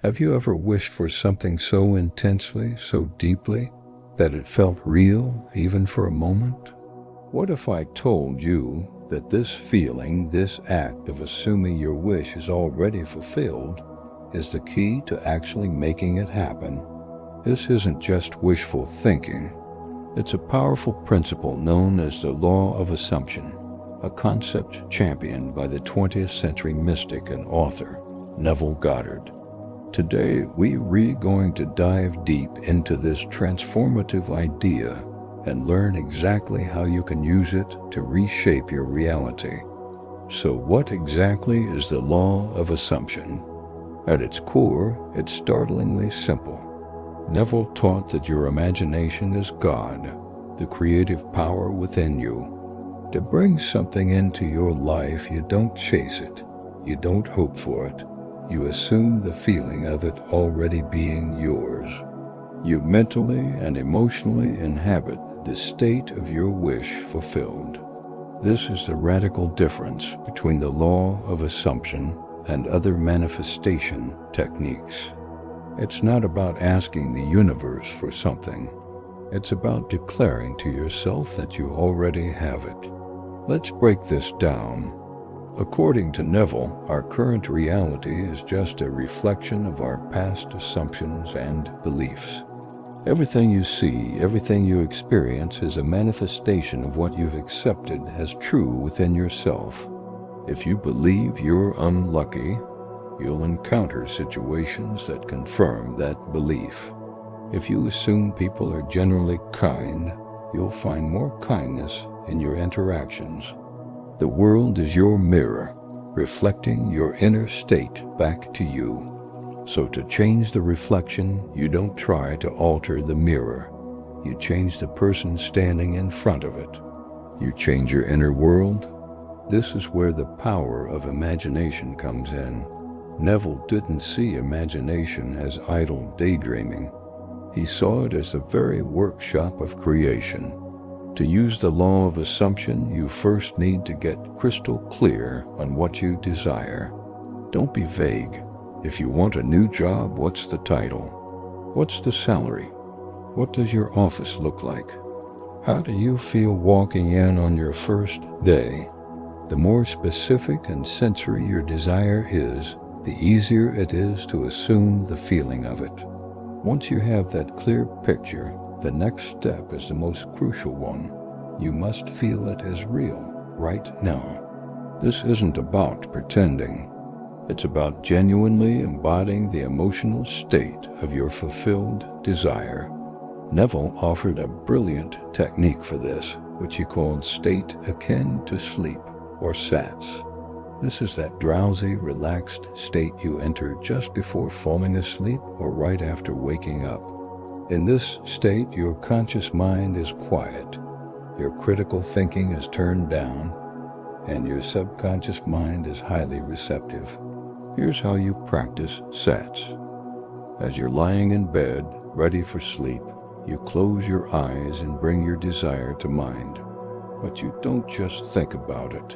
Have you ever wished for something so intensely, so deeply, that it felt real, even for a moment? What if I told you that this feeling, this act of assuming your wish is already fulfilled, is the key to actually making it happen? This isn't just wishful thinking. It's a powerful principle known as the law of assumption, a concept championed by the 20th century mystic and author, Neville Goddard. Today, we're going to dive deep into this transformative idea and learn exactly how you can use it to reshape your reality. So what exactly is the law of assumption? At its core, it's startlingly simple. Neville taught that your imagination is God, the creative power within you. To bring something into your life, you don't chase it, you don't hope for it. You assume the feeling of it already being yours. You mentally and emotionally inhabit the state of your wish fulfilled. This is the radical difference between the law of assumption and other manifestation techniques. It's not about asking the universe for something. It's about declaring to yourself that you already have it. Let's break this down. According to Neville, our current reality is just a reflection of our past assumptions and beliefs. Everything you see, everything you experience is a manifestation of what you've accepted as true within yourself. If you believe you're unlucky, you'll encounter situations that confirm that belief. If you assume people are generally kind, you'll find more kindness in your interactions. The world is your mirror, reflecting your inner state back to you. So to change the reflection, you don't try to alter the mirror. You change the person standing in front of it. You change your inner world. This is where the power of imagination comes in. Neville didn't see imagination as idle daydreaming. He saw it as the very workshop of creation. To use the law of assumption, you first need to get crystal clear on what you desire. Don't be vague. If you want a new job, what's the title? What's the salary? What does your office look like? How do you feel walking in on your first day? The more specific and sensory your desire is, the easier it is to assume the feeling of it. Once you have that clear picture, the next step is the most crucial one. You must feel it as real, right now. This isn't about pretending. It's about genuinely embodying the emotional state of your fulfilled desire. Neville offered a brilliant technique for this, which he called state akin to sleep, or SATS. This is that drowsy, relaxed state you enter just before falling asleep or right after waking up. In this state, your conscious mind is quiet, your critical thinking is turned down, and your subconscious mind is highly receptive. Here's how you practice SATS. As you're lying in bed, ready for sleep, you close your eyes and bring your desire to mind. But you don't just think about it.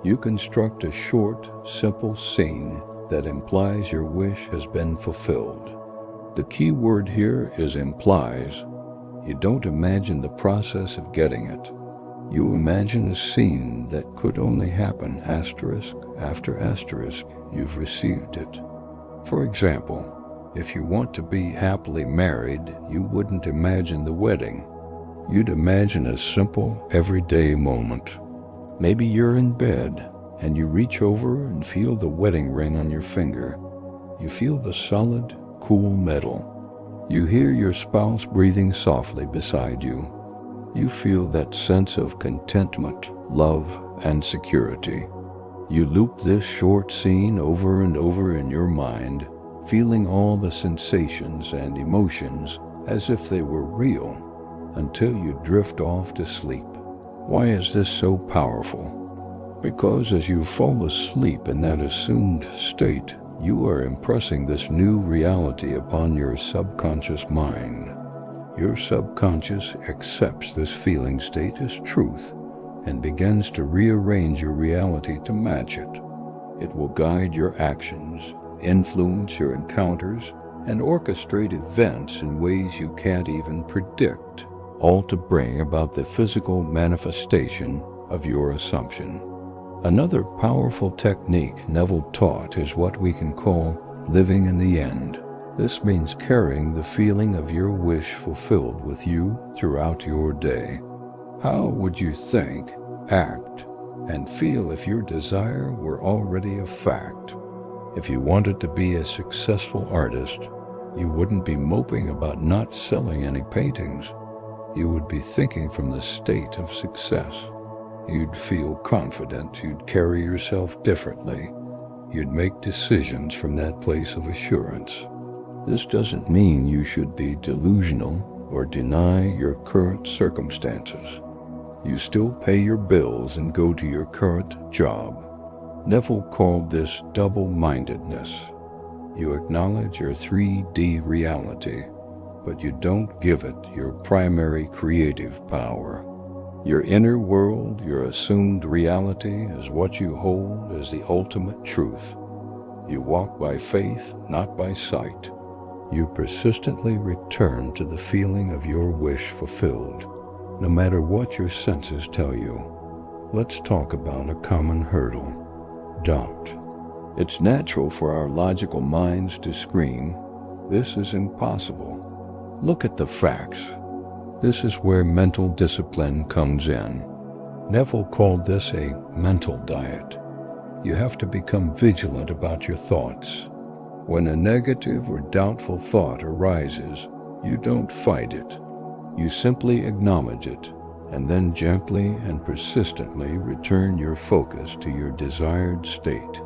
You construct a short, simple scene that implies your wish has been fulfilled. The key word here is implies. You don't imagine the process of getting it. You imagine a scene that could only happen asterisk after asterisk. You've received it. For example, if you want to be happily married, you wouldn't imagine the wedding. You'd imagine a simple, everyday moment. Maybe you're in bed and you reach over and feel the wedding ring on your finger. You feel the solid, cool metal. You hear your spouse breathing softly beside you. You feel that sense of contentment, love, and security. You loop this short scene over and over in your mind, feeling all the sensations and emotions as if they were real, until you drift off to sleep. Why is this so powerful? Because as you fall asleep in that assumed state, you are impressing this new reality upon your subconscious mind. Your subconscious accepts this feeling state as truth and begins to rearrange your reality to match it. It will guide your actions, influence your encounters, and orchestrate events in ways you can't even predict, all to bring about the physical manifestation of your assumption. Another powerful technique Neville taught is what we can call living in the end. This means carrying the feeling of your wish fulfilled with you throughout your day. How would you think, act, and feel if your desire were already a fact? If you wanted to be a successful artist, you wouldn't be moping about not selling any paintings. You would be thinking from the state of success. You'd feel confident, you'd carry yourself differently. You'd make decisions from that place of assurance. This doesn't mean you should be delusional or deny your current circumstances. You still pay your bills and go to your current job. Neville called this double-mindedness. You acknowledge your 3D reality, but you don't give it your primary creative power. Your inner world, your assumed reality, is what you hold as the ultimate truth. You walk by faith, not by sight. You persistently return to the feeling of your wish fulfilled, no matter what your senses tell you. Let's talk about a common hurdle: doubt. It's natural for our logical minds to scream, "This is impossible." Look at the facts. This is where mental discipline comes in. Neville called this a mental diet. You have to become vigilant about your thoughts. When a negative or doubtful thought arises, you don't fight it. You simply acknowledge it, and then gently and persistently return your focus to your desired state.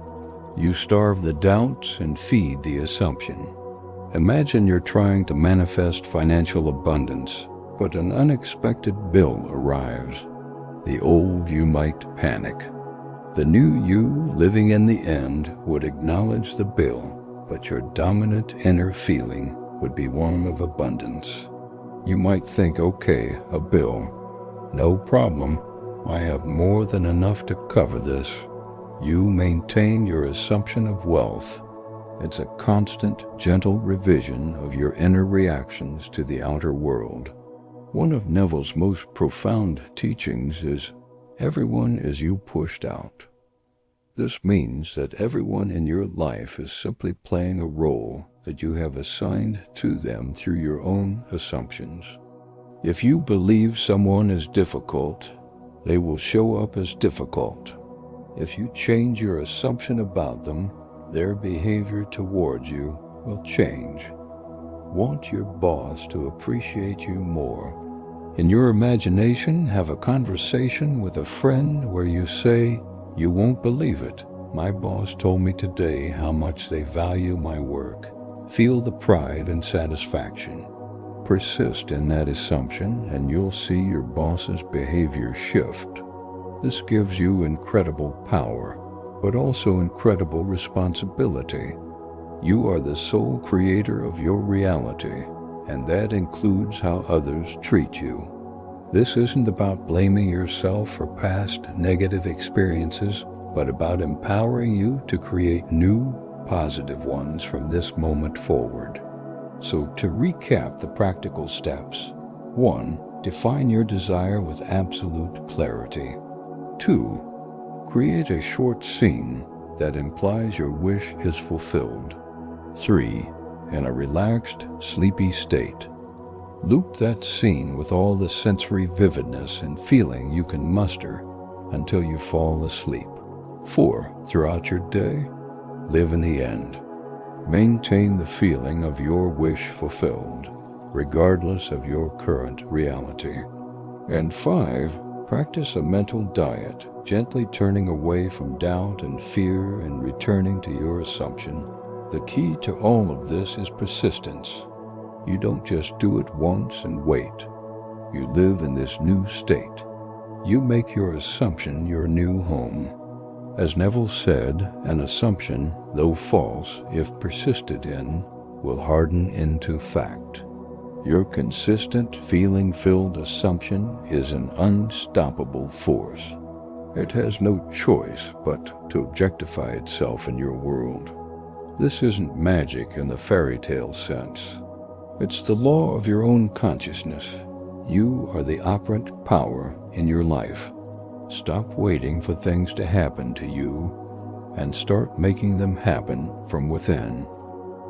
You starve the doubts and feed the assumption. Imagine you're trying to manifest financial abundance, but an unexpected bill arrives. The old you might panic. The new you, living in the end, would acknowledge the bill, but your dominant inner feeling would be one of abundance. You might think, okay, a bill. No problem. I have more than enough to cover this. You maintain your assumption of wealth. It's a constant, gentle revision of your inner reactions to the outer world. One of Neville's most profound teachings is, everyone is you pushed out. This means that everyone in your life is simply playing a role that you have assigned to them through your own assumptions. If you believe someone is difficult, they will show up as difficult. If you change your assumption about them, their behavior towards you will change. Want your boss to appreciate you more. In your imagination, have a conversation with a friend where you say, "You won't believe it. My boss told me today how much they value my work." Feel the pride and satisfaction. Persist in that assumption, and you'll see your boss's behavior shift. This gives you incredible power, but also incredible responsibility. You are the sole creator of your reality, and that includes how others treat you. This isn't about blaming yourself for past negative experiences, but about empowering you to create new, positive ones from this moment forward. So to recap the practical steps: 1. Define your desire with absolute clarity. 2. Create a short scene that implies your wish is fulfilled. 3. In a relaxed, sleepy state, loop that scene with all the sensory vividness and feeling you can muster until you fall asleep. 4. Throughout your day, live in the end. Maintain the feeling of your wish fulfilled, regardless of your current reality. And 5. Practice a mental diet, gently turning away from doubt and fear and returning to your assumption. The key to all of this is persistence. You don't just do it once and wait. You live in this new state. You make your assumption your new home. As Neville said, an assumption, though false, if persisted in, will harden into fact. Your consistent, feeling-filled assumption is an unstoppable force. It has no choice but to objectify itself in your world. This isn't magic in the fairy tale sense. It's the law of your own consciousness. You are the operant power in your life. Stop waiting for things to happen to you and start making them happen from within.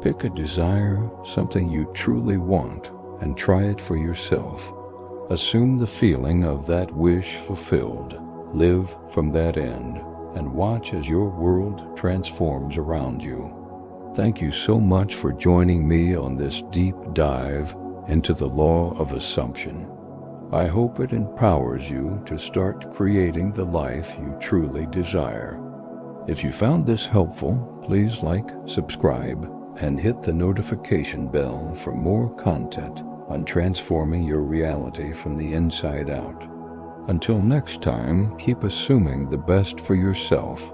Pick a desire, something you truly want, and try it for yourself. Assume the feeling of that wish fulfilled. Live from that end, and watch as your world transforms around you. Thank you so much for joining me on this deep dive into the law of assumption. I hope it empowers you to start creating the life you truly desire. If you found this helpful, please like, subscribe, and hit the notification bell for more content on transforming your reality from the inside out. Until next time, keep assuming the best for yourself